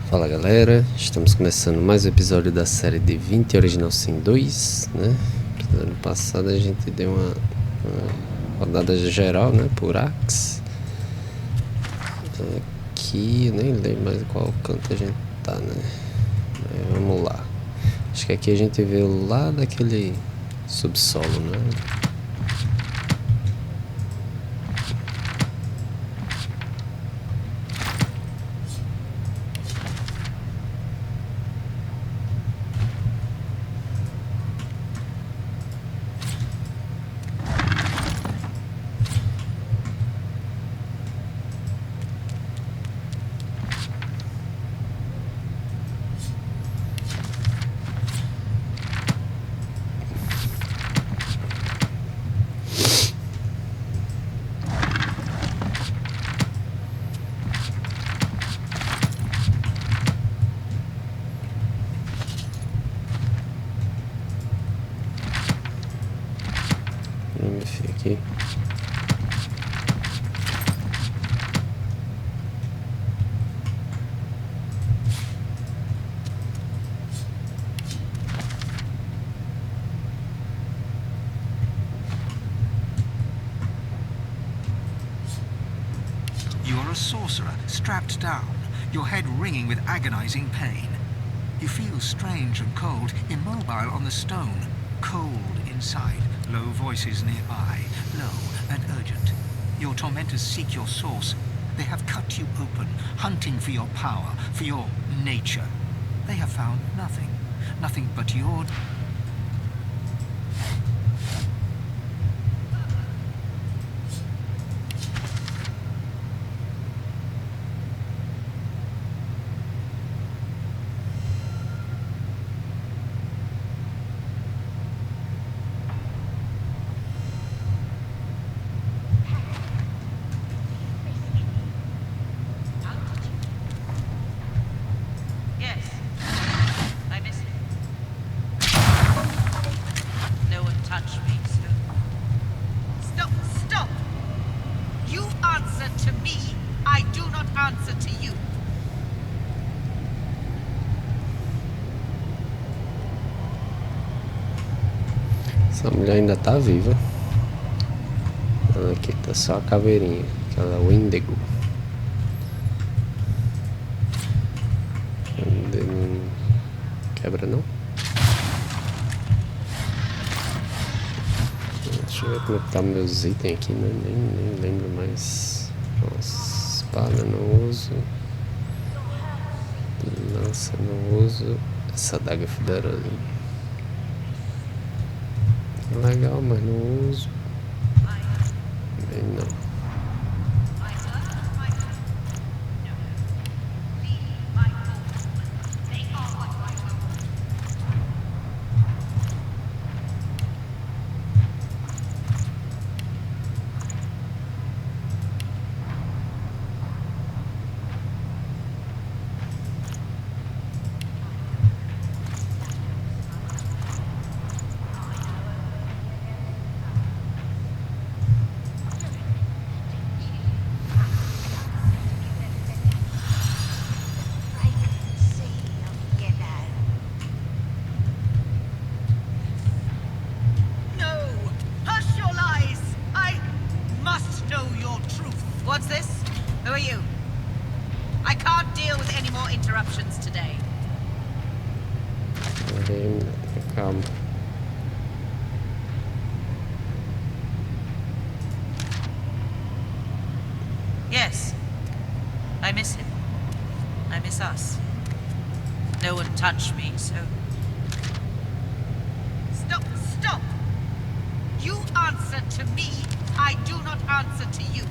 Fala galera, estamos começando mais um episódio da série Divinity Original Sin 2, né? No ano passado a gente deu uma rodada geral, né, por Axe. Aqui, eu nem lembro mais qual canto a gente tá, né? Vamos lá. Acho que aqui a gente veio lá daquele subsolo, né? Vamos ver aqui. You are a sorcerer, strapped down, your head ringing with agonizing pain. You feel strange and cold, immobile on the stone, cold inside, low voices nearby, low and urgent. Your tormentors seek your source. They have cut you open, hunting for your power, for your nature. They have found nothing, nothing but your... Essa mulher ainda tá viva. Ela aqui tá só a caveirinha, aquela Windego. Não quebra não? Deixa eu ver como é que tá meus itens aqui, né? Nem lembro mais. Nossa, espada não uso. Lança não uso. Essa adaga federosa. Legal, mas não uso. Bem, não. What's this? Who are you? I can't deal with any more interruptions today. Calma. Yes. I miss him. I miss us. No one touched me, so... Stop! You answer to me. I do not answer to you.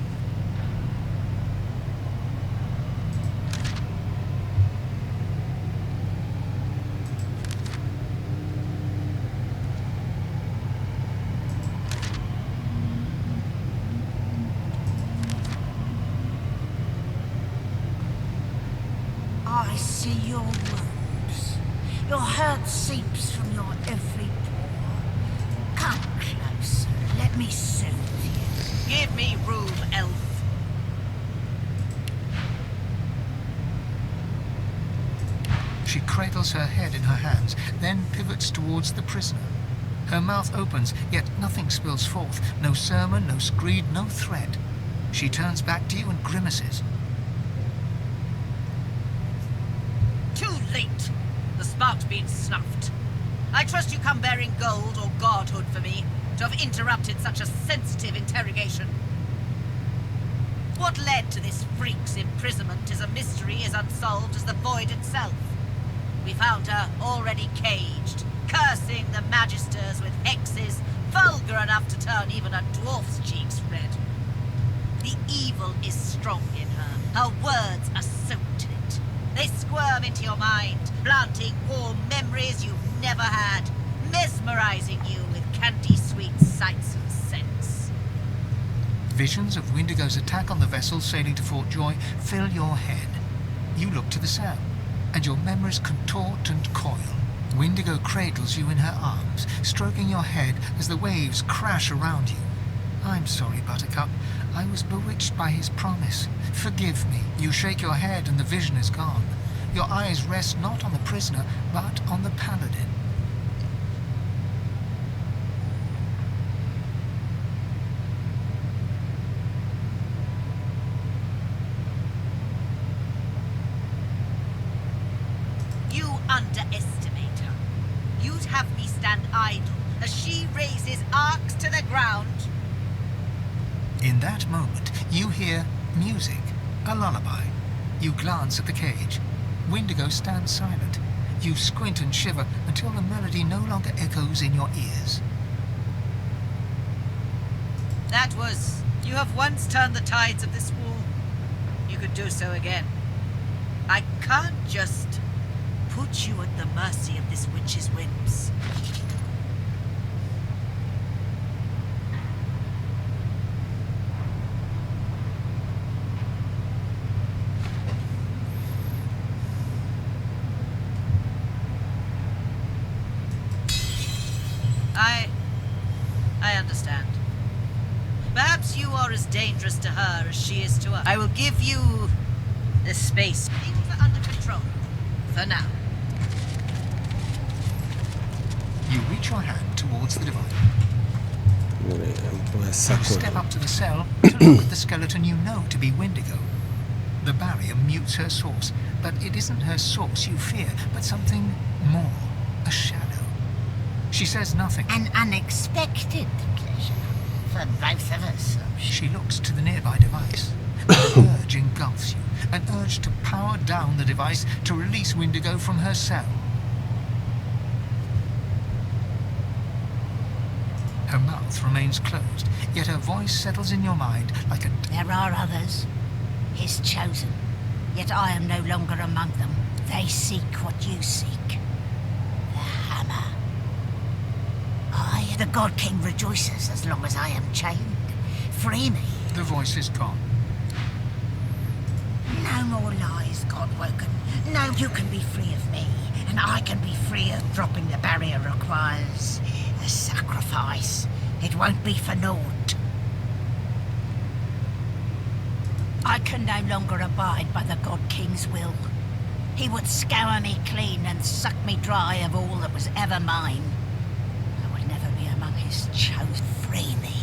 I see your wounds. Your hurt seeps from your every pore. Come closer, let me soothe you. Give me room, elf. She cradles her head in her hands, then pivots towards the prisoner. Her mouth opens, yet nothing spills forth. No sermon, no screed, no threat. She turns back to you and grimaces. Too late! The spark's been snuffed. I trust you come bearing gold or godhood for me to have interrupted such a sensitive interrogation. What led to this freak's imprisonment is a mystery as unsolved as the void itself. We found her already caged, cursing the magisters with hexes vulgar enough to turn even a dwarf's cheeks red. The evil is strong in her. Her words are soaked in it. They squirm into your mind, planting warm memories you've never had, mesmerizing you with candy-sweet sights and scents. Visions of Windigo's attack on the vessel sailing to Fort Joy fill your head. You look to the south, and your memories contort and coil. Windigo cradles you in her arms, stroking your head as the waves crash around you. I'm sorry, Buttercup. I was bewitched by his promise. Forgive me. You shake your head and the vision is gone. Your eyes rest not on the prisoner, but on the paladin. You underestimate her. You'd have me stand idle as she raises arcs to the ground. In that moment, you hear music, a lullaby. You glance at the cage. Windigo stands silent. You squint and shiver until the melody no longer echoes in your ears. That was... You have once turned the tides of this war. You could do so again. I can't just put you at the mercy of this witch's whims. I understand. Perhaps you are as dangerous to her as she is to us. I will give you the space. Things are under control. For now. You reach your hand towards the device. Vamos começar You step com... up to the cell to look at the skeleton you know to be Windigo. The barrier mutes her source, but it isn't her source you fear, but something more. A shadow. She says nothing. An unexpected pleasure for both of us. She looks to the nearby device. An urge engulfs you. An urge to power down the device to release Windigo from her cell. Her mouth remains closed, yet her voice settles in your mind like a... There are others, his chosen, yet I am no longer among them. They seek what you seek. The hammer. The God King rejoices as long as I am chained. Free me. The voice is gone. No more lies, Godwoken. No, you can be free of me, and I can be free of dropping the barrier requires a sacrifice. It won't be for naught. I can no longer abide by the God King's will. He would scour me clean and suck me dry of all that was ever mine. I will never be among his chosen. Free me.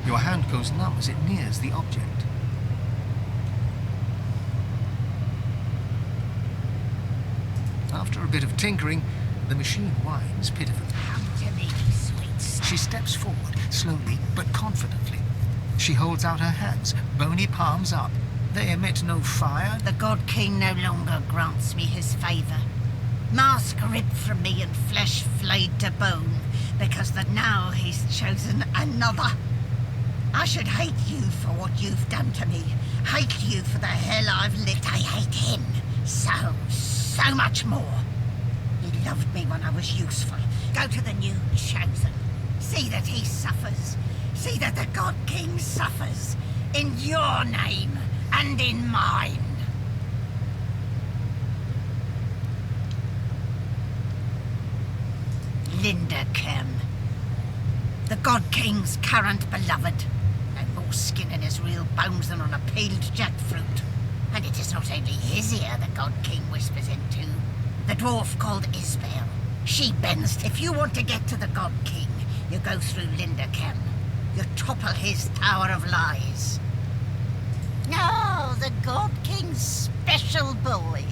Your hand goes numb as it nears the object. After a bit of tinkering, the machine whines pitifully. Come to me, sweet. She steps forward, slowly but confidently. She holds out her hands, bony palms up. They emit no fire. The God King no longer grants me his favour. Mask ripped from me and flesh flayed to bone, because that now he's chosen another. I should hate you for what you've done to me. Hate you for the hell I've lived. I hate him so much more. He loved me when I was useful. Go to the new chosen. See that he suffers. See that the God King suffers. In your name and in mine. Linda Kem. The God King's current beloved. No more skin in his real bones than on a peeled jackfruit. And it is not only his ear the God King whispers into. The dwarf called Isabel. She bends. If you want to get to the God King, you go through Linderkem. You topple his Tower of Lies. No, the God King's special boy.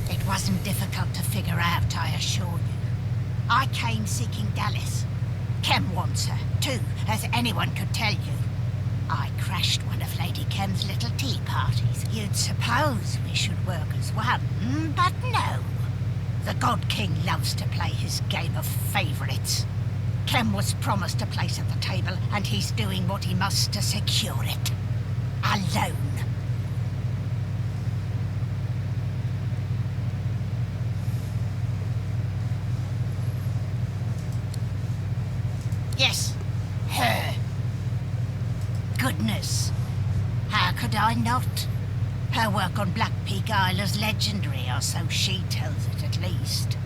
It wasn't difficult to figure out, I assure you. I came seeking Dallas. Kem wants her, too, as anyone could tell you. I crashed one of Lady Kem's little tea parties. You'd suppose we should work as one, but no. The God King loves to play his game of favourites. Kem was promised a place at the table, and he's doing what he must to secure it. Alone. Yes, her. Goodness. How could I not? Her work on Black Peak Isle is legendary, or so she tells it at least.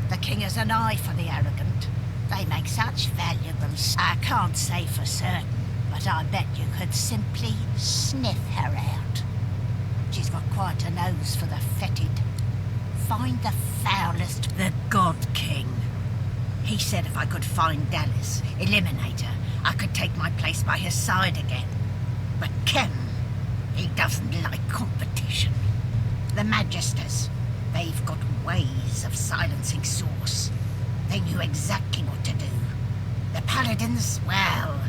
The king has an eye for the arrogant. They make such valuables. I can't say for certain, but I bet you could simply sniff her out. She's got quite a nose for the fetid. Find the foulest, the God King. He said if I could find Dallas, eliminate her, I could take my place by his side again. But Kem, he doesn't like competition. The Magisters, they've got ways of silencing Source. They knew exactly what to do. The Paladins, well,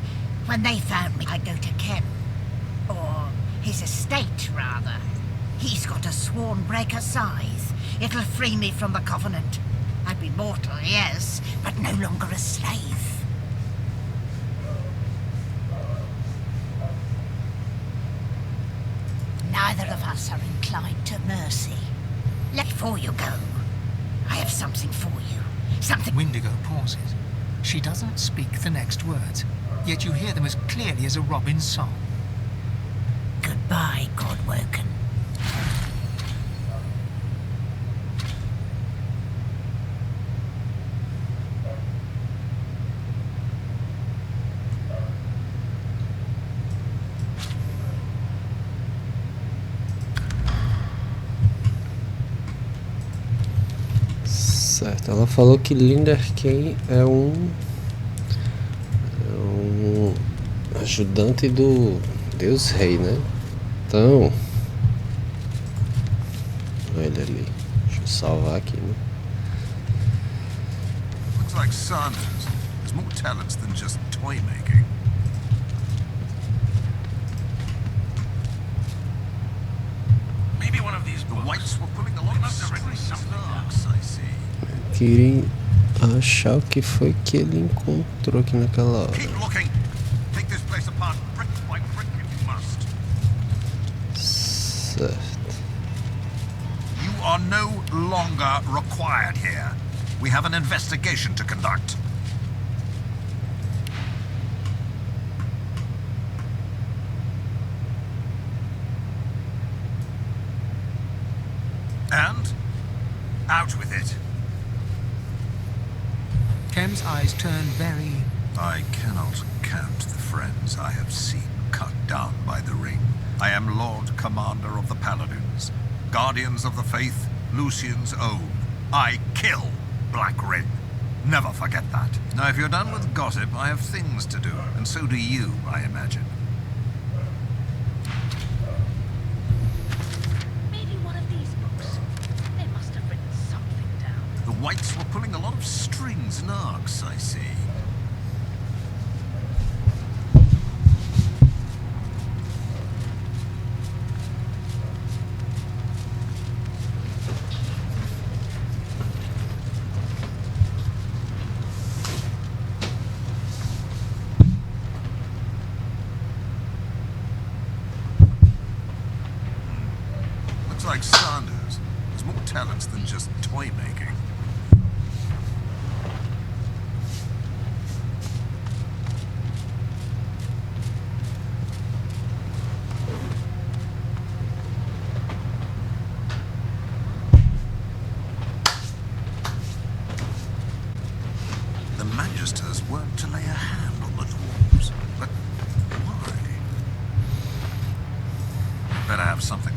when they found me, I go to Kem. Or his estate, rather. He's got a Swornbreaker scythe. It'll free me from the Covenant. I'd be mortal, yes, but no longer a slave. Neither of us are inclined to mercy. Before you go, I have something for you. Something... Windego pauses. She doesn't speak the next words, yet you hear them as clearly as a robin's song. Goodbye, Godwoken. Certo, ela falou que Linderken é um ajudante do Deus Rei, né? Então, olha ele ali. Deixa eu salvar aqui, né? Looks like Sanders has more talents than just toy making. Maybe one of these the whites were pulling a lot of strings, I see. Queria achar o que foi que ele encontrou aqui naquela hora. Keep looking. Take this place apart brick by brick if you must. Certo. You are no longer required here. We have an investigation to conduct. And out with it. Kem's eyes turn very... I cannot count the friends I have seen cut down by the ring. I am Lord Commander of the Paladins, Guardians of the Faith, Lucian's own. I kill Black Ring. Never forget that. Now, if you're done with gossip, I have things to do, and so do you, I imagine. Maybe one of these books. They must have written something down. The whites were pulling a lot of strings in Arx, I see. Looks like Sanders has more talents than just toy making. The Magisters weren't to lay a hand on the dwarves, but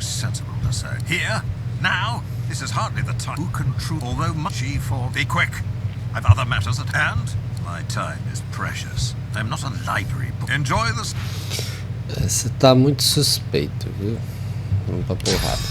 sensible to say. Here? Now? This is hardly the time. Who can true, although much for. Be quick. I've other matters at hand. My time is precious. I'm not a library book. Enjoy this. Essa tá muito suspeito, viu? Vamos pra porrada.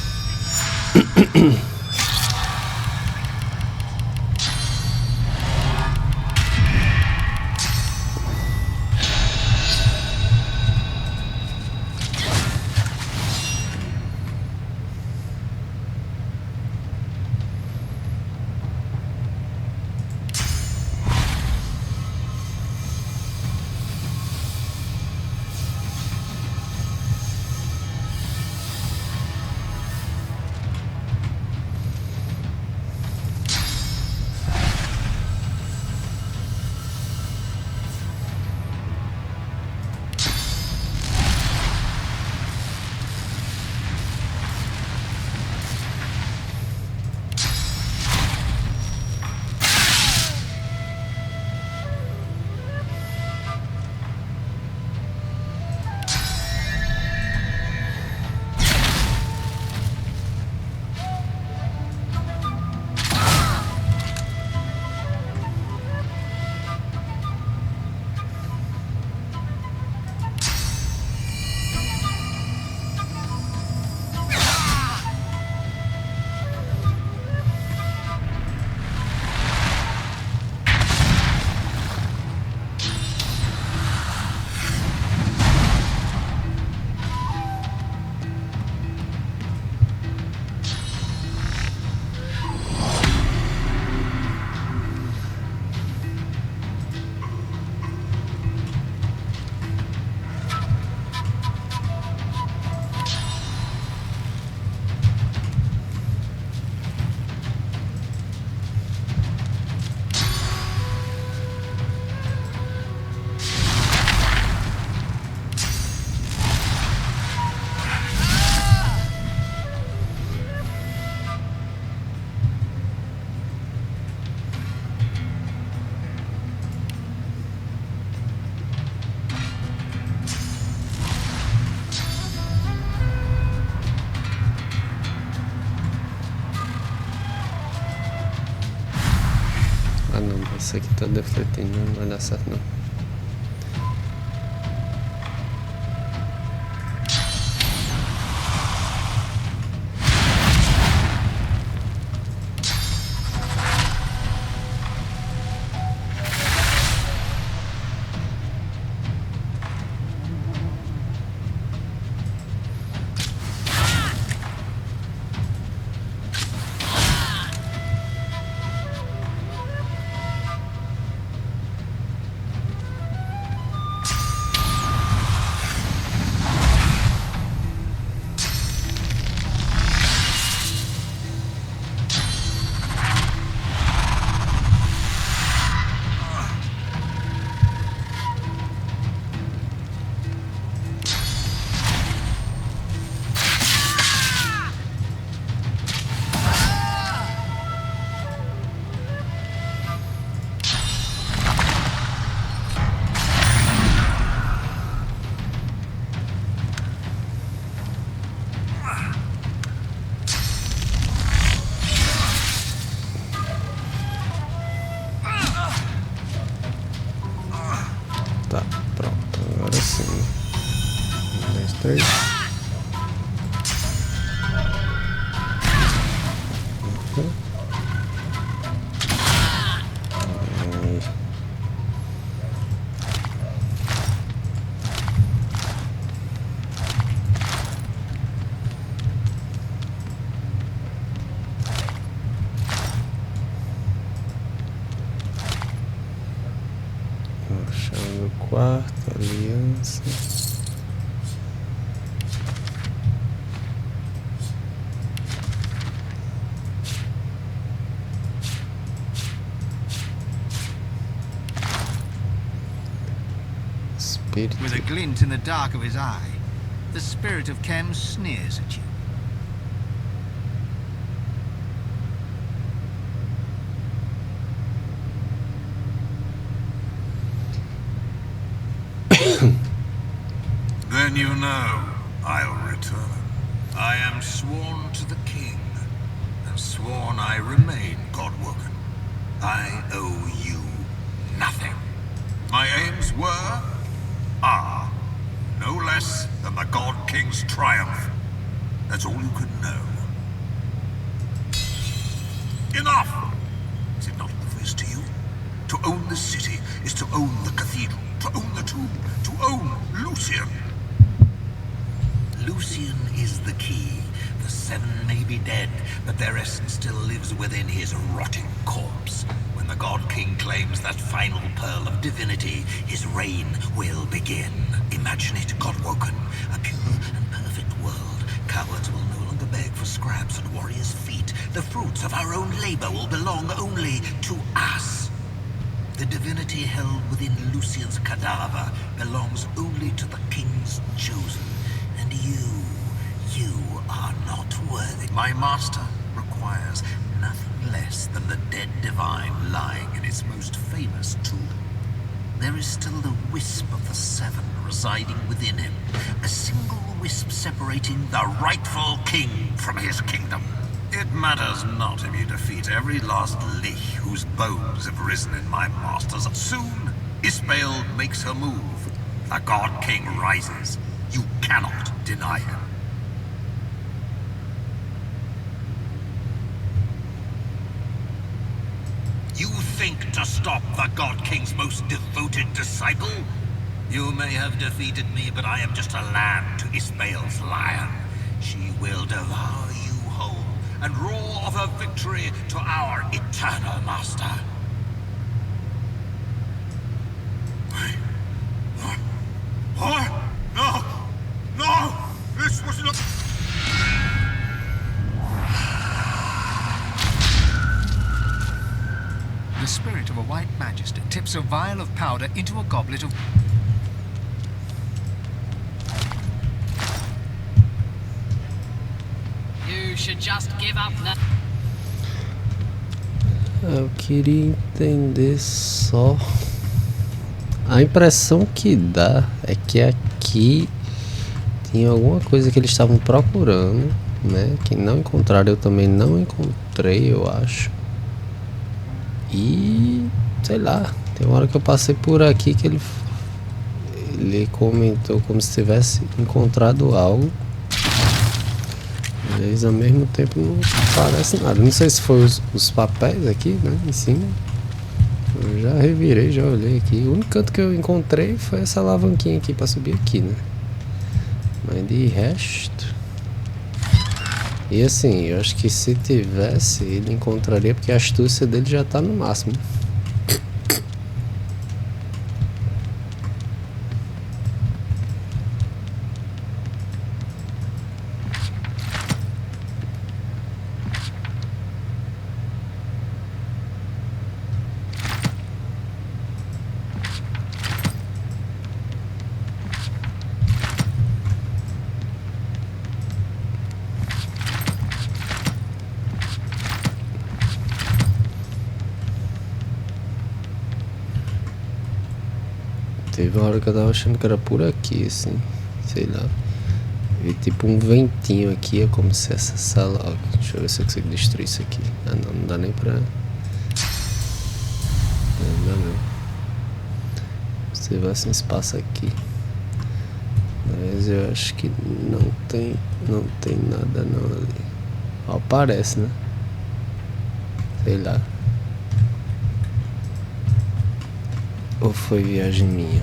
Ah não, esse aqui tá defletindo, não vai dar certo não. Tá, pronto, agora sim. 1, 2, 3. Chave do quarto, aliança. Espírito. With a glint in the dark of his eye, the spirit of Kem sneers at you. Then you know I'll return. I am sworn to the king, and sworn I remain, Godwoken. I owe you nothing. My aims are, no less than the God King's triumph. That's all you can know. Enough! Is it not obvious to you? To own the city is to own the cathedral, to own the tomb, to own Lucian. Lucian is the key. The seven may be dead, but their essence still lives within his rotting corpse. When the God King claims that final pearl of divinity, his reign will begin. Imagine it, Godwoken, a pure and perfect world. Cowards will no longer beg for scraps at warriors' feet. The fruits of our own labor will belong only to us. The divinity held within Lucian's cadaver belongs only to the King's chosen. And you are not worthy. My master requires nothing less than the dead divine lying in its most famous tomb. There is still the wisp of the seven residing within him, a single wisp separating the rightful king from his kingdom. It matters not if you defeat every last lich whose bones have risen in my master's. Soon, Ismael makes her move. The God King rises. You cannot deny him. You think to stop the God King's most devoted disciple? You may have defeated me, but I am just a lamb to Ismael's lion. She will devour you whole and roar of her victory to our eternal master. What? No! No! This was not... The spirit of a white magister tips a vial of powder into a goblet of... You should just give up now. Eu queria entender só. A impressão que dá é que aqui tinha alguma coisa que eles estavam procurando, né? Que não encontraram, eu também não encontrei, eu acho. E sei lá, tem uma hora que eu passei por aqui que ele comentou como se tivesse encontrado algo, mas ao mesmo tempo não parece nada. Não sei se foi os papéis aqui, né, em cima. Eu já revirei, já olhei aqui. O único canto que eu encontrei foi essa alavanquinha aqui pra subir aqui, né? Mas de resto... E assim, eu acho que se tivesse, ele encontraria, porque a astúcia dele já tá no máximo. Teve uma hora que eu tava achando que era por aqui, assim, sei lá. Vi tipo um ventinho aqui, é como se essa sala... Ó, deixa eu ver se eu consigo destruir isso aqui. Ah não, não dá nem pra... Não dá não. Você vai sem espaço aqui. Mas eu acho que não tem nada não ali. Ó, parece, né? Sei lá. Ou foi viagem minha?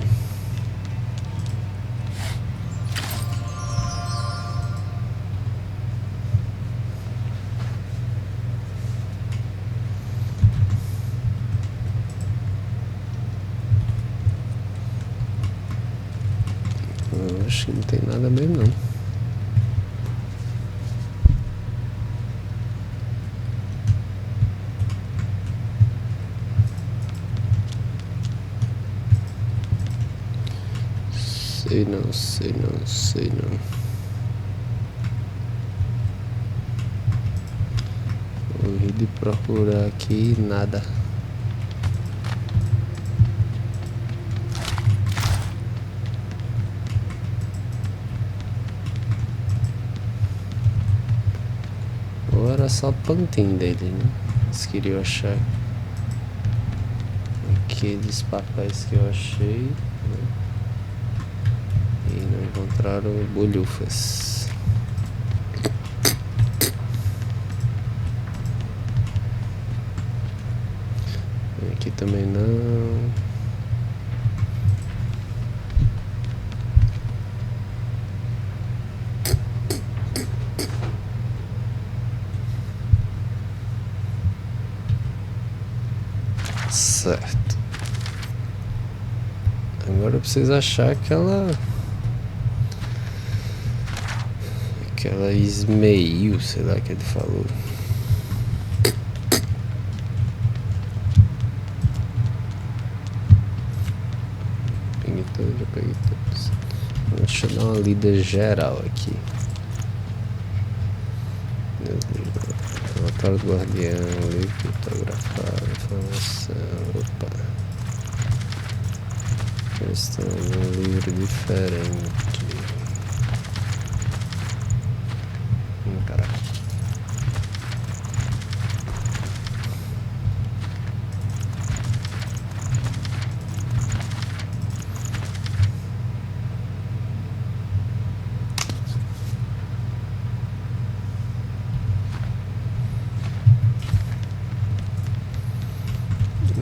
Eu acho que não tem nada mesmo não. Sei não. Corri de procurar aqui, nada. era só pantin dele, né? Eles queriam achar aqueles papéis que eu achei, né? E não encontraram bolhufas. Aqui também não. Certo. Agora eu preciso achar aquela Ismail, sei lá que ele falou. Peguei todos, já peguei todos. Deixa eu dar uma lida geral aqui. Relatório do guardião, livro fotografado, informação. Opa. Questão de um livro diferente. Caraca.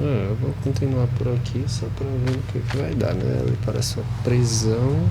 Eu vou continuar por aqui só pra ver o que vai dar, né? Ali parece uma prisão.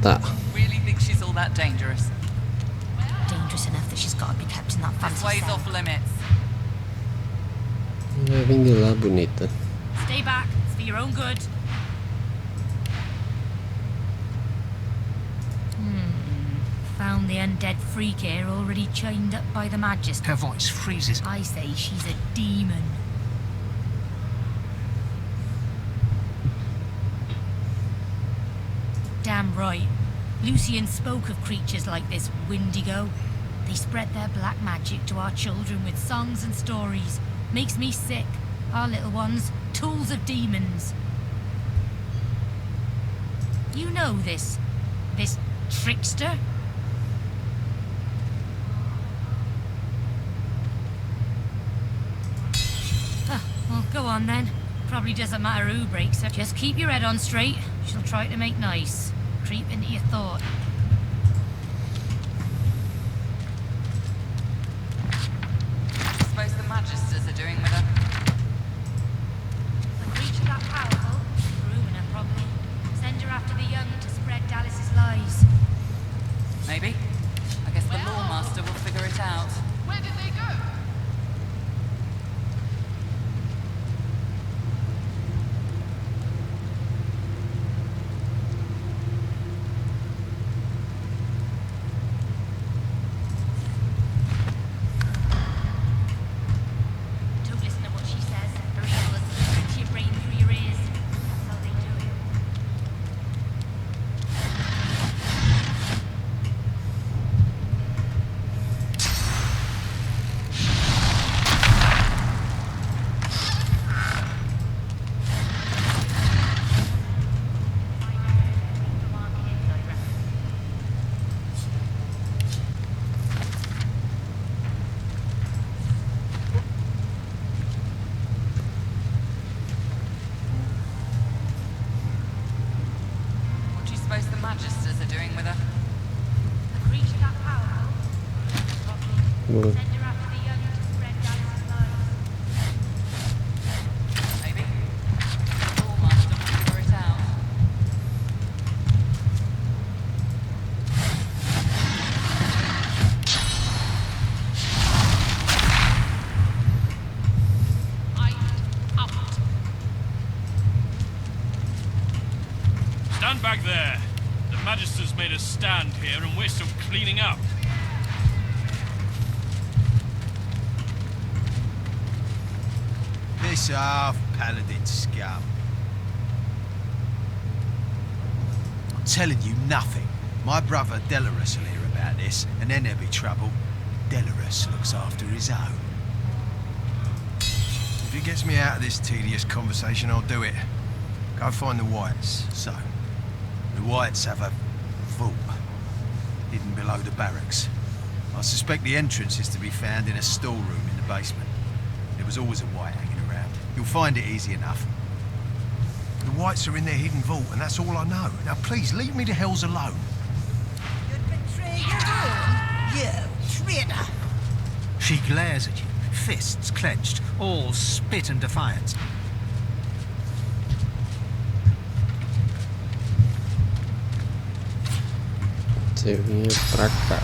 Tá. Really think she's all that dangerous? Dangerous enough that she's got to be kept in that This fancy way's cell. off limits. Vai vir de lá, bonita. Stay back. It's for your own good. Found the undead freak here already chained up by the Magister. Her voice freezes. I say she's a demon. Damn right. Lucian spoke of creatures like this Windego. They spread their black magic to our children with songs and stories. Makes me sick. Our little ones, tools of demons. You know this trickster? Well, go on then. Probably doesn't matter who breaks her. Just keep your head on straight. She'll try to make nice. Creep into your thought. Suppose the Magisters are doing with her. A creature that powerful? Grooming her, probably. Send her after the young to spread Dallas's lies. Maybe. I guess the Lawmaster will figure it out. Where did they go? Boa. Maybe. All master will figure it out. Stand back there. The Magister's made us stand here and we're still cleaning up. Piss off, Paladin scum. I'm telling you nothing. My brother Delarus will hear about this, and then there'll be trouble. Delarus looks after his own. If it gets me out of this tedious conversation, I'll do it. Go find the Whites. So, the Whites have a vault hidden below the barracks. I suspect the entrance is to be found in a storeroom in the basement. There was always a White hanging around. You'll find it easy enough. The Whites are in their hidden vault, and that's all I know. Now, please, leave me the hells alone. You'd betray your own, you traitor. She glares at you, fists clenched, all spit and defiance. Você vinha pra cá.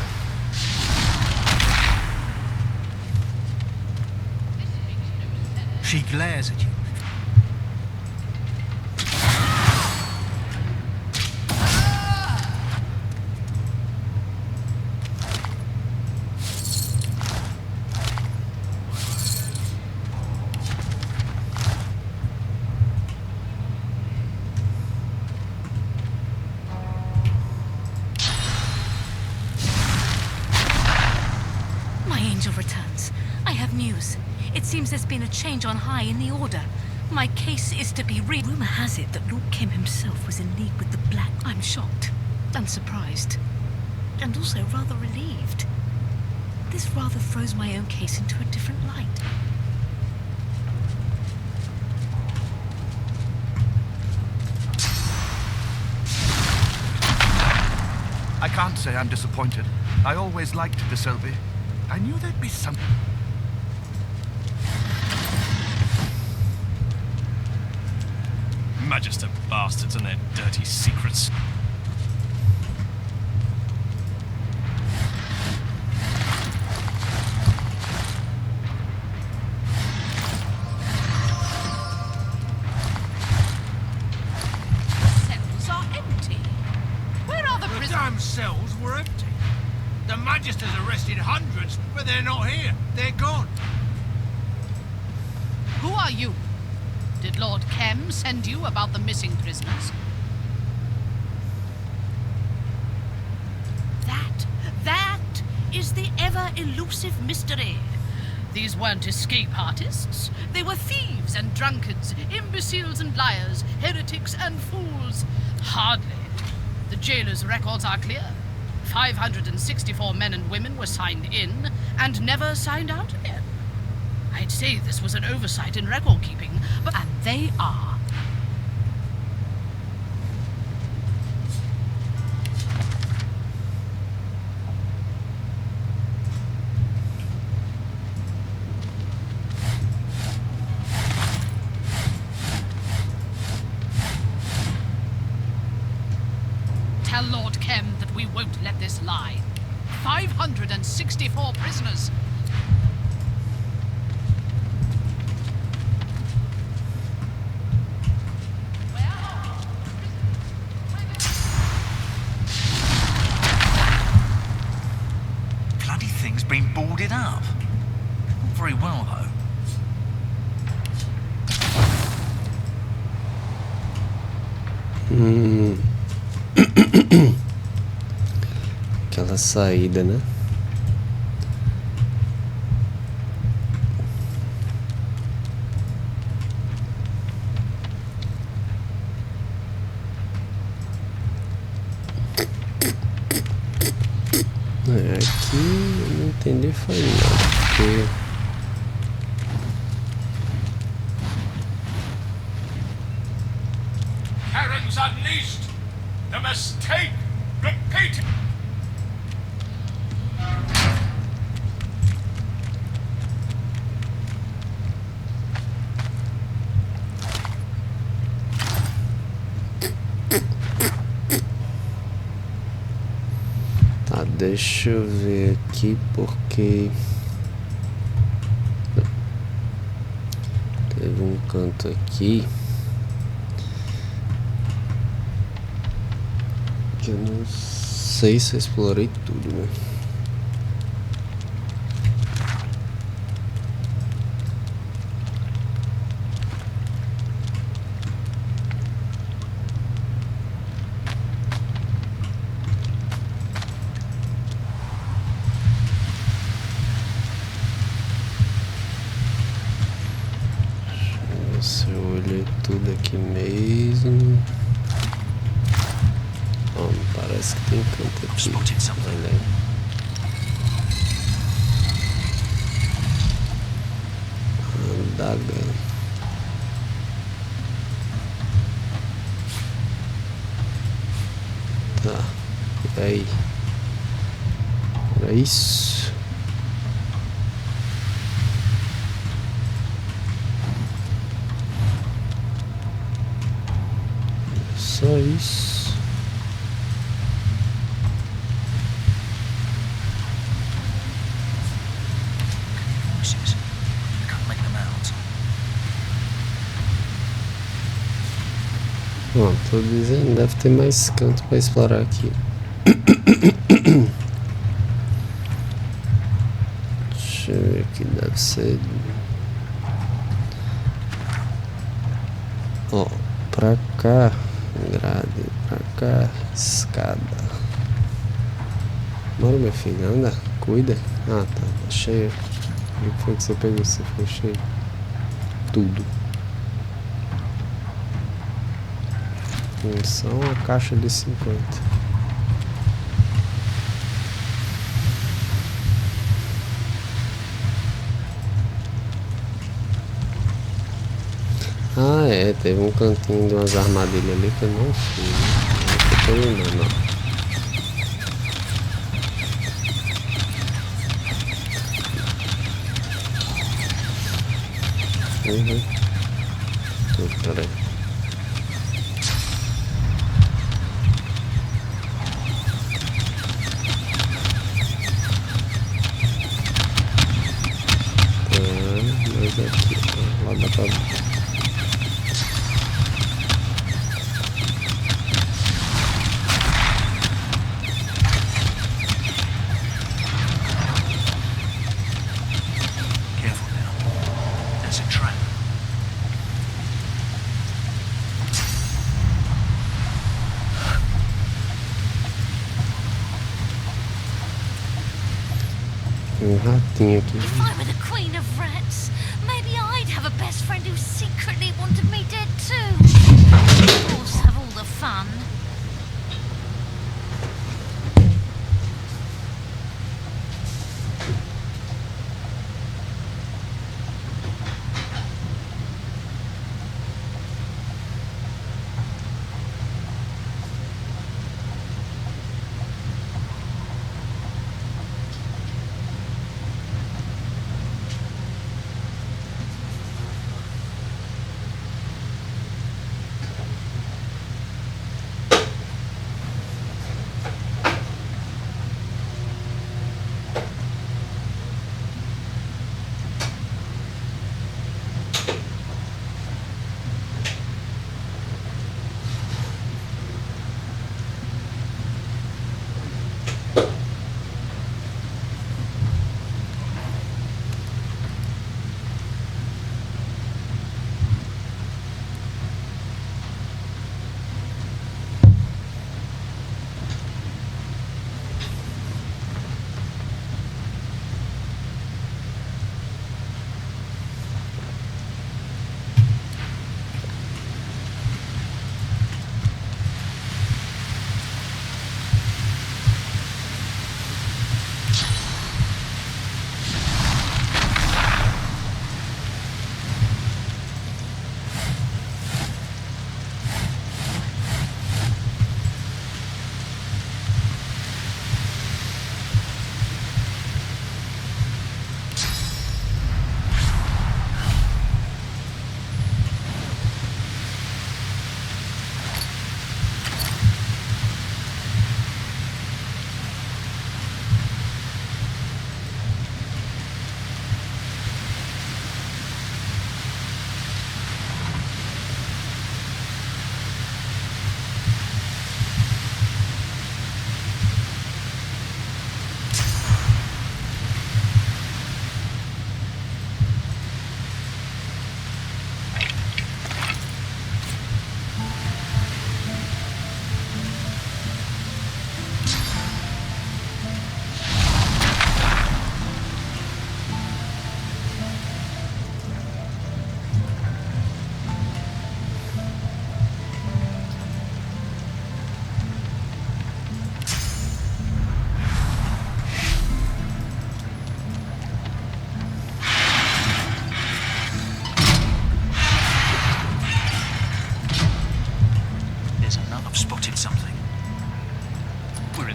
She glares at you. My angel returns. I have news. It seems there's been a change on high in the Order. My case is to be Rumor has it that Lord Kim himself was in league with the Black. I'm shocked and surprised. And also rather relieved. This rather throws my own case into a different light. I can't say I'm disappointed. I always liked De Selby. I knew there'd be some... Magister bastards and their dirty secrets. Cells are empty. Where are the The prisoners? damn cells were empty. The Magister's arrested hundreds, but they're not here. They're gone. Who are you? Did Lord Kem send you about the missing prisoners? That is the ever-elusive mystery. These weren't escape artists. They were thieves and drunkards, imbeciles and liars, heretics and fools. Hardly. The jailer's records are clear. 564 men and women were signed in and never signed out again. I'd say this was an oversight in record keeping, but and they are. Tell Lord Kem that we won't let this lie. 564 prisoners. Bloody thing's been boarded up. Not very well, though. Aquela saída, né? Aqui eu não entendi foi nada, porque Terrans unleashed! The mistake repeated! Ah, deixa eu ver aqui porque teve um canto aqui que eu não sei se eu explorei tudo, né? Se eu olhei tudo aqui mesmo. Ó, parece que tem canto aqui. Olha aí. Adaga. Tá. E aí? Era isso? Só isso. Bom, tô dizendo, deve ter mais canto para explorar aqui. Deixa eu ver aqui, deve ser. Ó, pra cá. Grade, pra cá, escada. Bora, meu filho, anda, cuida. Ah, tá cheio. O que foi que você pegou? Você foi cheio. Tudo. Só uma caixa de 50. Ah, é, teve um cantinho de umas armadilhas ali que eu não fui, né? Não tô lembrando, não. Peraí. Mas aqui, ó, lá dá pra... Um ratinho aqui. If I were the queen of rats, maybe I'd have a best friend who secretly wanted me dead too. Of course, have all the fun.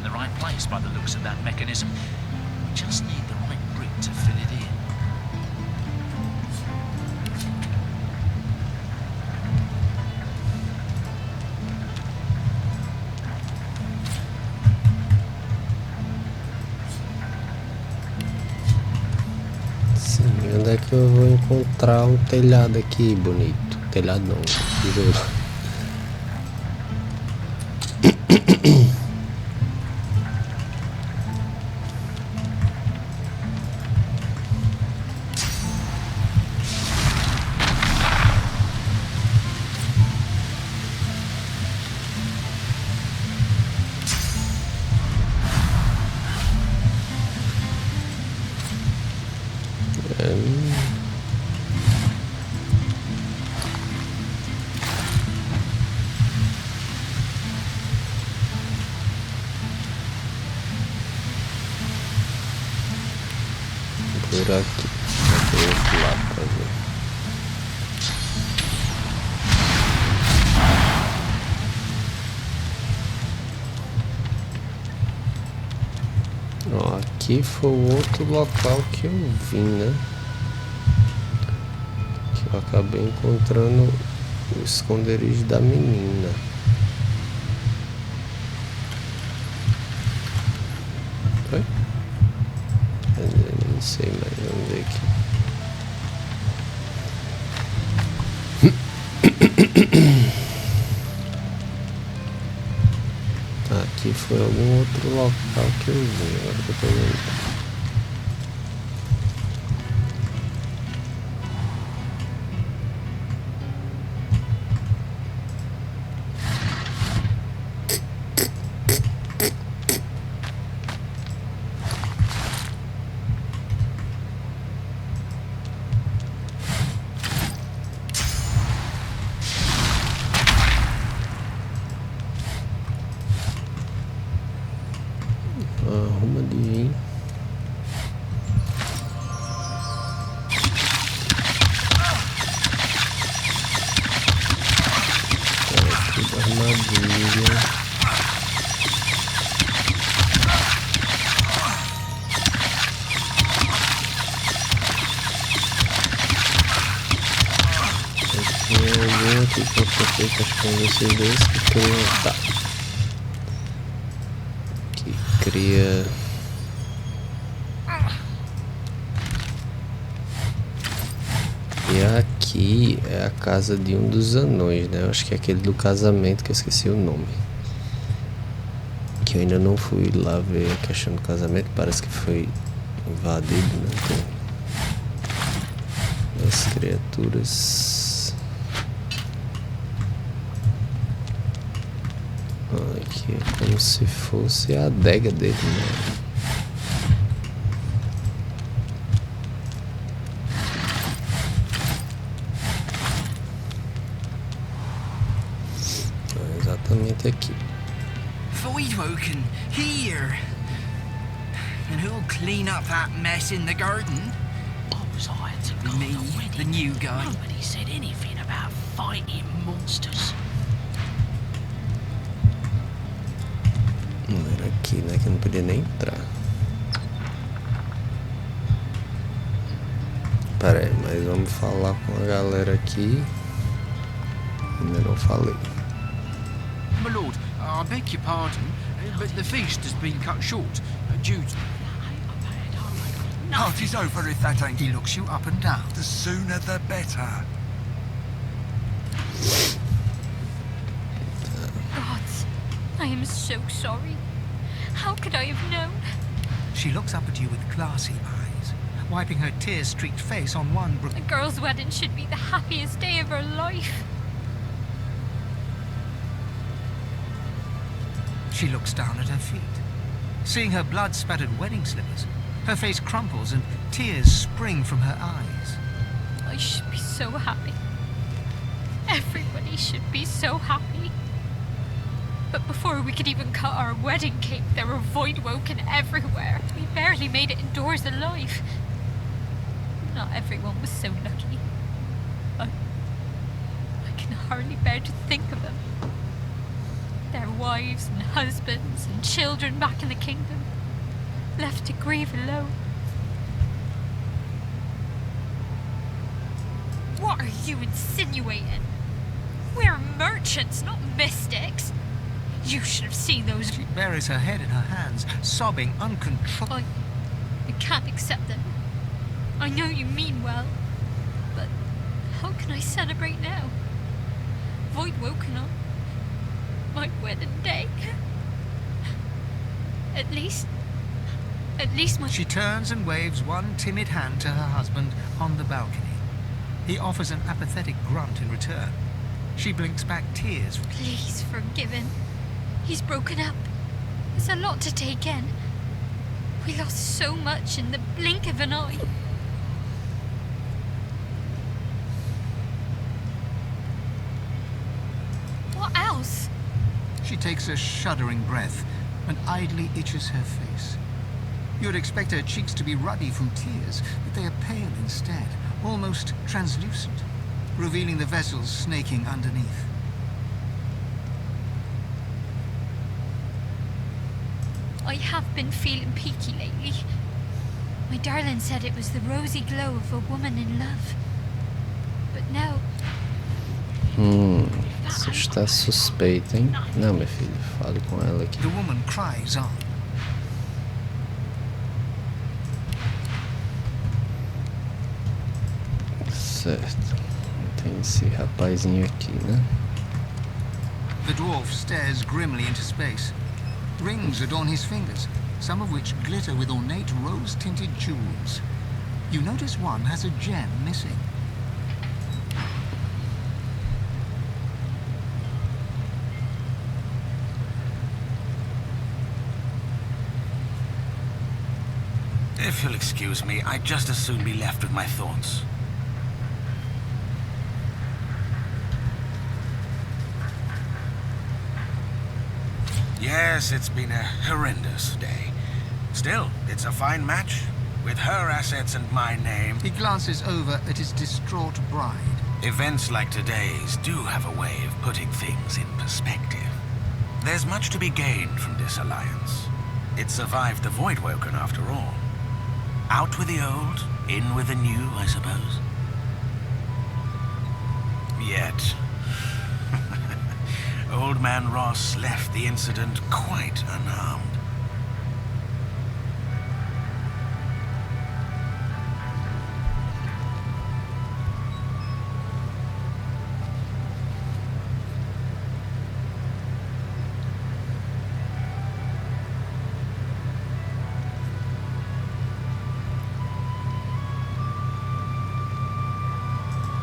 the right place by the looks of that mechanism. We just need the right brick to fill it in. Sim, onde é que eu vou encontrar um telhado aqui bonito? Telhado não, tijolo. Por aqui, do outro lado pra ver. Ó, aqui foi o outro local que eu vim, né? Que eu acabei encontrando o esconderijo da menina. Foi? Não sei mais, vamos ver aqui. Aqui foi algum outro local que eu vi, agora que eu tô lembrando. Arruma de vir. Tudo armadilha. Tem alguém aqui que eu toquei, que acho que é vocês dois que criam. Tá. Cria. E aqui é a casa de um dos anões, né? Eu acho que é aquele do casamento que eu esqueci o nome. Que eu ainda não fui lá ver a questão do casamento. Parece que foi invadido, né? Tem as criaturas. Aqui é como se fosse a adega dele, né? Exatamente aqui. Voidwoken, here! And who'll clean up that mess in the garden? I was hired to guard Me, the wedding. the new guy. Nobody said anything about fighting monsters. Não era aqui, né? Que eu não podia nem entrar. Pera aí, mas vamos falar com a galera aqui. Ainda não falei. My lord, I beg your pardon, but the feast has been cut short due to... Party's over if that ain't... He looks you up and down. The sooner the better. Gods, I am so sorry. How could I have known? She looks up at you with glassy eyes, wiping her tear-streaked face on one A girl's wedding should be the happiest day of her life. She looks down at her feet. Seeing her blood-spattered wedding slippers, her face crumples and tears spring from her eyes. I should be so happy. Everybody should be so happy. But before we could even cut our wedding cake, there were voidwoken everywhere. We barely made it indoors alive. Not everyone was so lucky. I can hardly bear to think of them. their wives and husbands and children back in the kingdom, left to grieve alone. What are you insinuating? We're merchants, not mystics. You should have seen those. She buries her head in her hands, sobbing uncontrollably. I can't accept them. I know you mean well, but how can I celebrate now? Void woken on my wedding day. At least my... She turns and waves one timid hand to her husband on the balcony. He offers an apathetic grunt in return. She blinks back tears. Please forgive him. He's broken up. It's a lot to take in. We lost so much in the blink of an eye. What else? She takes a shuddering breath and idly itches her face. You'd expect her cheeks to be ruddy from tears, but they are pale instead, almost translucent, revealing the vessels snaking underneath. I have been feeling peaky lately. My darling said it was the rosy glow of a woman in love. But now... Isso está suspeito, hein? Não, meu filho, fale com ela aqui. The woman cries on. Certo. Tem esse rapazinho aqui, né? The dwarf stares grimly into space. Rings adorn his fingers, some of which glitter with ornate rose-tinted jewels. You notice one has a gem missing. If you'll excuse me, I'd just as soon be left with my thoughts. Yes, it's been a horrendous day. Still, it's a fine match. With her assets and my name... He glances over at his distraught bride. Events like today's do have a way of putting things in perspective. There's much to be gained from this alliance. It survived the Voidwoken after all. Out with the old, in with the new, I suppose. Yet... Old Man Ross left the incident quite unharmed.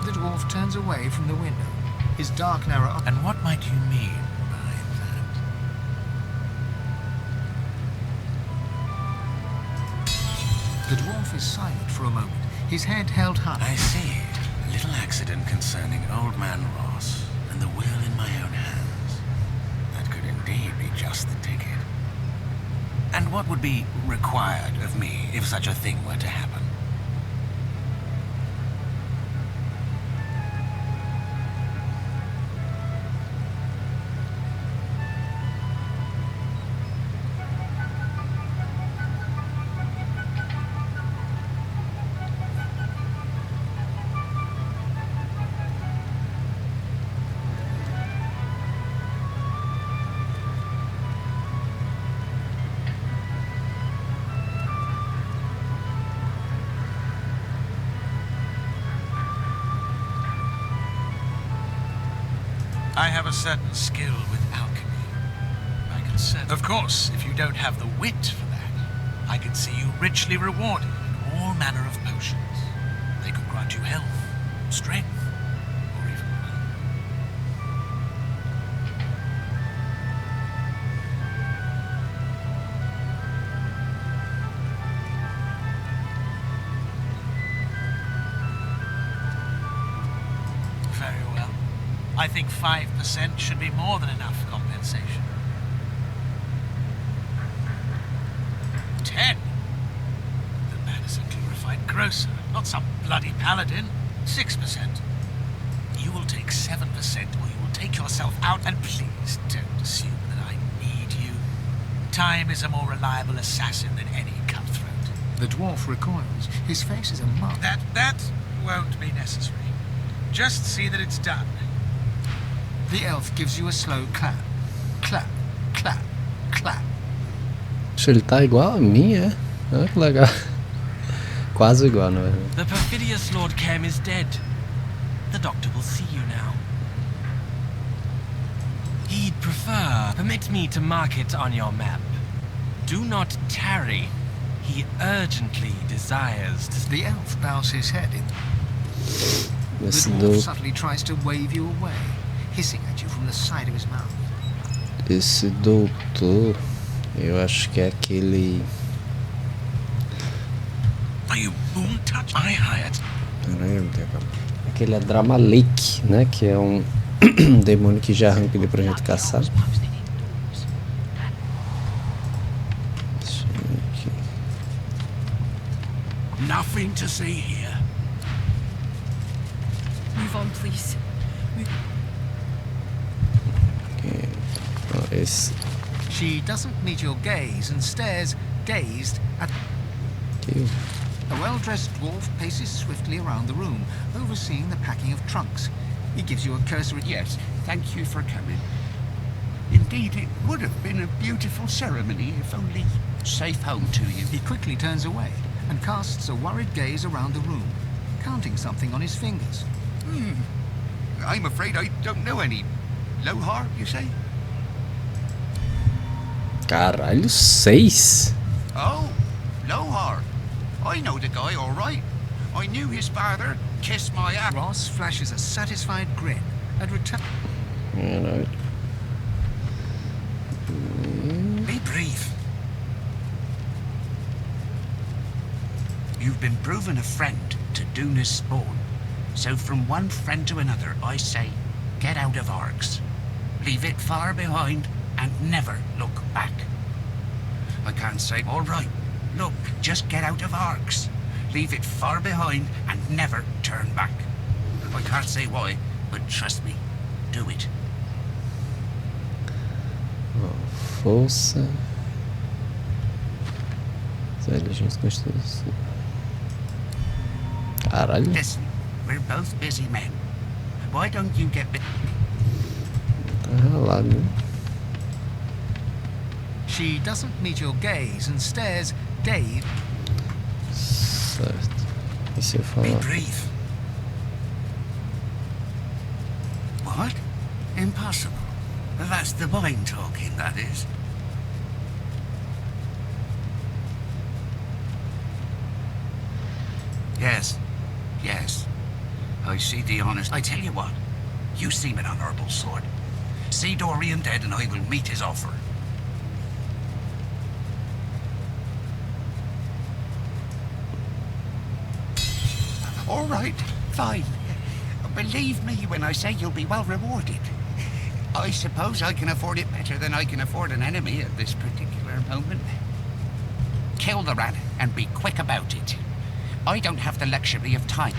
The dwarf turns away from the window. His dark, narrow... And what might you mean by that? The dwarf is silent for a moment, his head held high. I see. A little accident concerning Old Man Ross and the will in my own hands. That could indeed be just the ticket. And what would be required of me if such a thing were to happen? I have a certain skill with alchemy. I can certainly... Of course, if you don't have the wit for that, I can see you richly rewarded in all manner of potions. They could grant you health, strength, or even wealth. Very well. I think 5% should be more than enough compensation. 10? The man is a glorified grocer, not some bloody paladin. 6%. You will take 7% or you will take yourself out, and please don't assume that I need you. Time is a more reliable assassin than any cutthroat. The dwarf recoils. His face is a mark. That won't be necessary. Just see that it's done. The elf gives you a slow clap. Clap, clap, clap. Ele tá igual a mim, é? Ah, que legal. Quase igual, não é? The perfidious Lord Cam is dead. The doctor will see you now. He'd prefer. Permit me to mark it on your map. Do not tarry. He urgently desires to... The elf bows his head in. The Esse dwarf subtly tries to wave you away, hissing at you from the side of his mouth. Esse doutor, eu acho que é aquele... Are you moon touch? I hired. Aquele é Drama Lake, né? Que é um demônio que já arranca ele pra gente caçar. Nothing to see here. Move on, please. Esse. She doesn't meet your gaze and stares, dazed, at... Aqui. A well-dressed dwarf paces swiftly around the room, overseeing the packing of trunks. He gives you a cursory... Yes, thank you for coming. Indeed, it would have been a beautiful ceremony if only safe home to you. He quickly turns away and casts a worried gaze around the room, counting something on his fingers. I'm afraid I don't know any. Lohar, you say? Caralho, 6? Oh, Lohar. I know the guy all right. I knew his father kissed my ass. Ross flashes a satisfied grin and returns. Alright. Be brief. You've been proven a friend to Duna's spawn. So from one friend to another, I say, get out of Arx. Leave it far behind and never look back. I can't say, all right, look, just get out of Arx. Leave it far behind and never turn back. I can't say why, but trust me, do it. Força. Inteligência, constituição. Caralho. Listen, we're both busy men. Why don't you get... Tá ralado, né? She doesn't meet your gaze and stares, dazed. Certo. E se eu falar? Be brief. What? Impossible. That's the wine talking, that is. Yes. Yes. I see the honest... I tell you what. You seem an honourable sort. See Dorian dead and I will meet his offer. All right, fine. Believe me when I say you'll be well rewarded. I suppose I can afford it better than I can afford an enemy at this particular moment. Kill the rat and be quick about it. I don't have the luxury of time.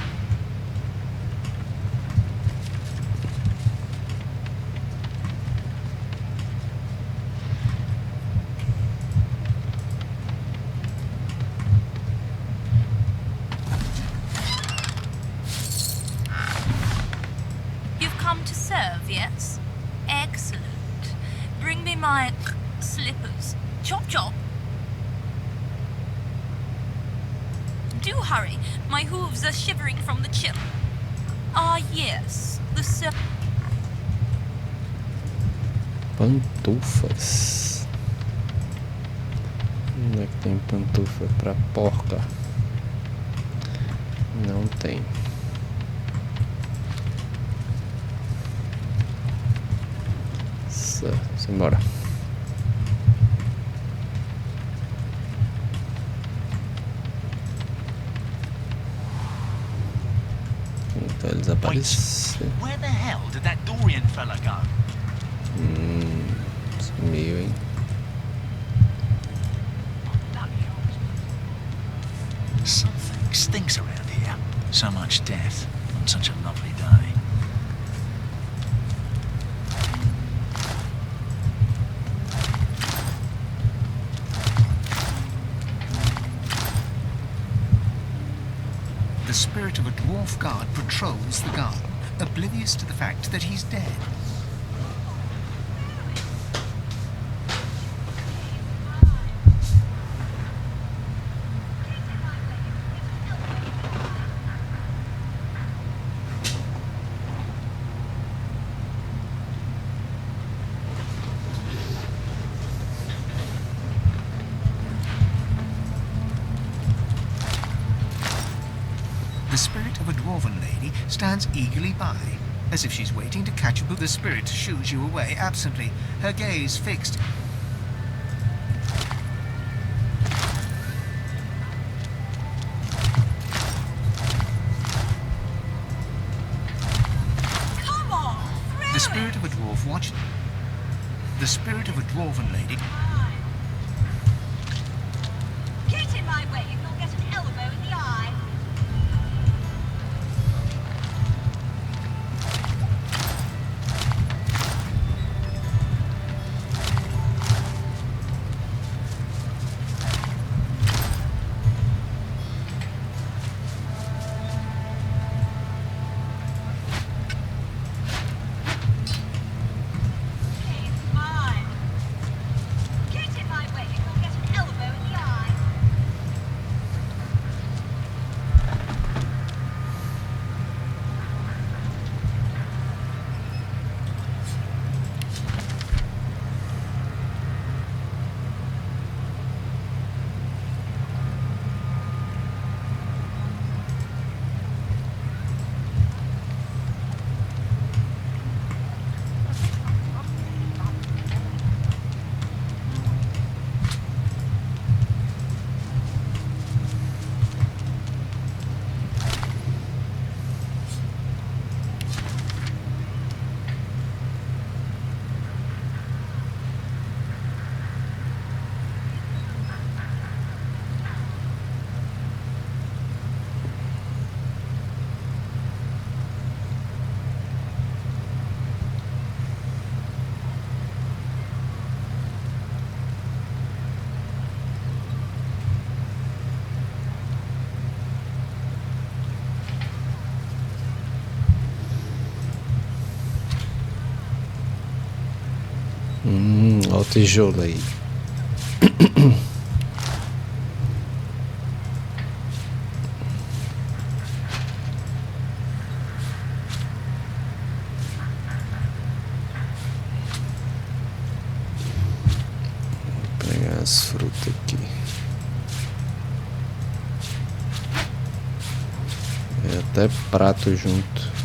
You've come to serve, yes? Excellent. Bring me my slippers. Chop chop. Do hurry. My hooves are shivering from the chill. Ah, yes. The Pantufas. Onde é que tem pantufa pra porca? Não tem. Certo, simbora. Então eles apareceram. Where the hell did that Dorian fella go? Sumiu, hein? Something stinks around here. So much death on such a lovely day. spirit of a dwarf guard patrols the garden, oblivious to the fact that he's dead. The spirit of a dwarven lady stands eagerly by, as if she's waiting to catch you. The spirit shoos you away absently, her gaze fixed. Come on, The spirit of a dwarf watches. The spirit of a dwarven lady. Get in my way and you'll get an elbow in the eye. He's mine. Get in my way and you'll get an elbow in the eye. Olha o tijolo aí. Vou pegar as frutas aqui. É até prato junto.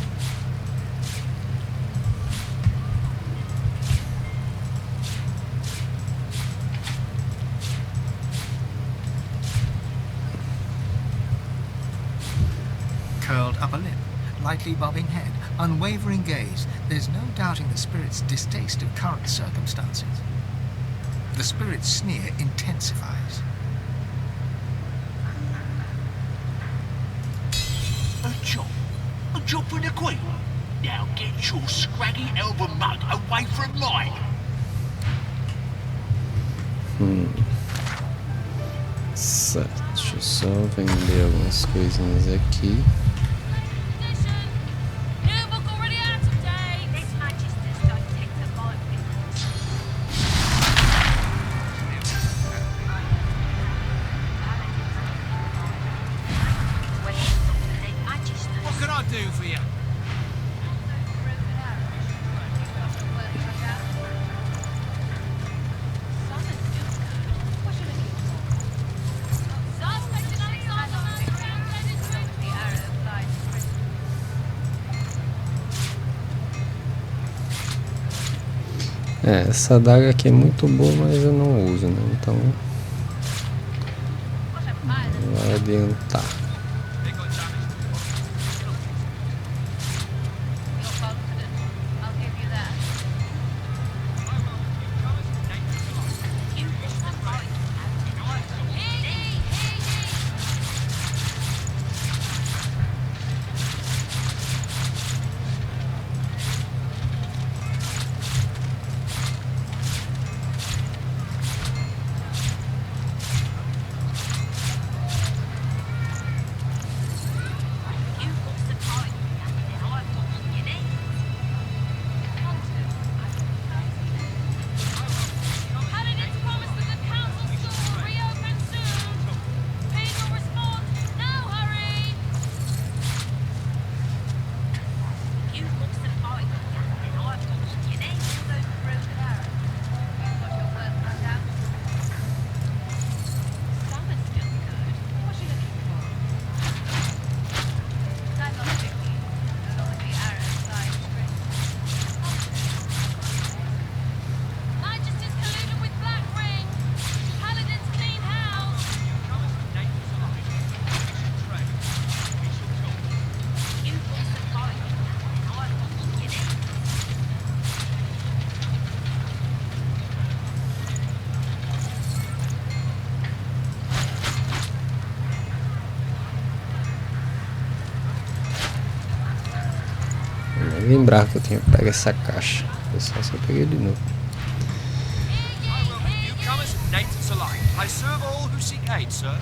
Curled upper lip, lightly bobbing head, unwavering gaze. There's no doubting the spirit's distaste of current circumstances. The spirit's sneer intensifies. A job for the Queen. Now get your scraggy elbow mug away from mine. Certo, deixa eu só vender algumas coisinhas aqui. What can I do for you? É, essa adaga aqui é muito boa, mas eu não uso, né? Então não vai adiantar. lembrar que eu tinha pego essa caixa. Eu só peguei de novo. I serve all who seek aid, sir.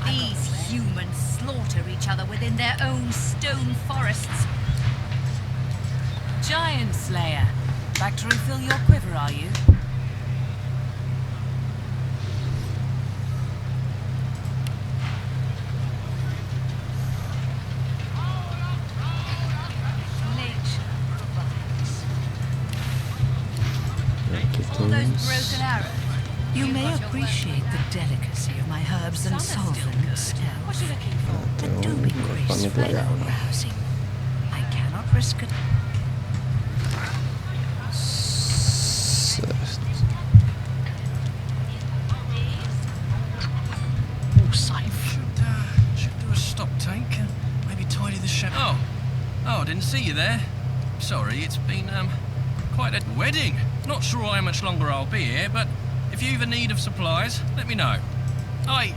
These humans slaughter each other within their own stone forests. Giant Slayer. Back to refill your quiver, are you? All those broken arrows. You may appreciate the delicacy of my herbs and solvents, What are you looking for? but do be graceful and rousing. I cannot risk it. All safe. Should do a stop tank. Maybe tidy the shadow. Oh, I didn't see you there. Sorry, it's been quite a wedding. Not sure how much longer I'll be here, but if you ever need of supplies, let me know. I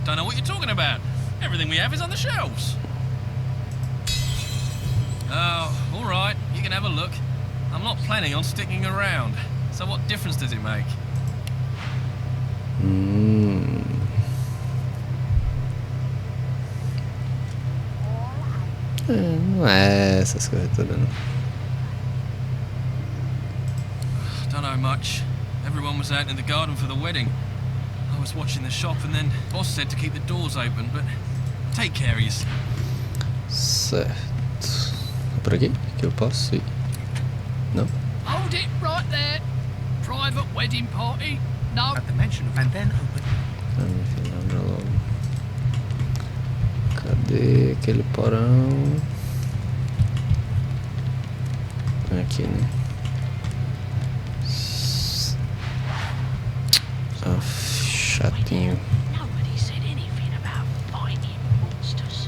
don't know what you're talking about. Everything we have is on the shelves. Oh, all right. You can have a look. I'm not planning on sticking around. So what difference does it make? Não é essas coisas todas, não. Don't know much. Everyone was out in the garden for the wedding. I was watching the shop and then boss said to keep the doors open, but take care of yourself. Certo. Por aqui que eu posso ir? Não? Hold it right there. Private wedding party. No. At the mention of and then open. Enfim, abra logo. Cadê aquele porão? Aqui, né? Ah, chatinho. Nobody said anything about fighting monsters.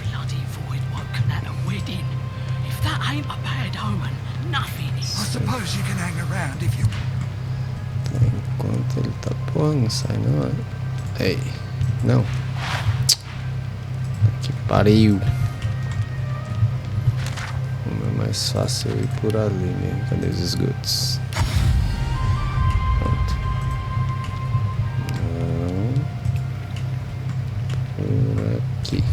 Bloody void woken at a wedding. If that ain't a bad omen, nothing is. I suppose you can hang around if you... Enquanto ele tá... Porra, não sai não. Ei, não. Que pariu. Como é mais fácil eu ir por ali mesmo. Cadê os esgotos? Pronto. Não. Por aqui.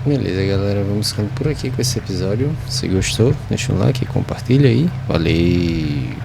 Beleza, galera, vamos ficando por aqui com esse episódio. Se gostou, deixa um like, compartilha aí. Valeu!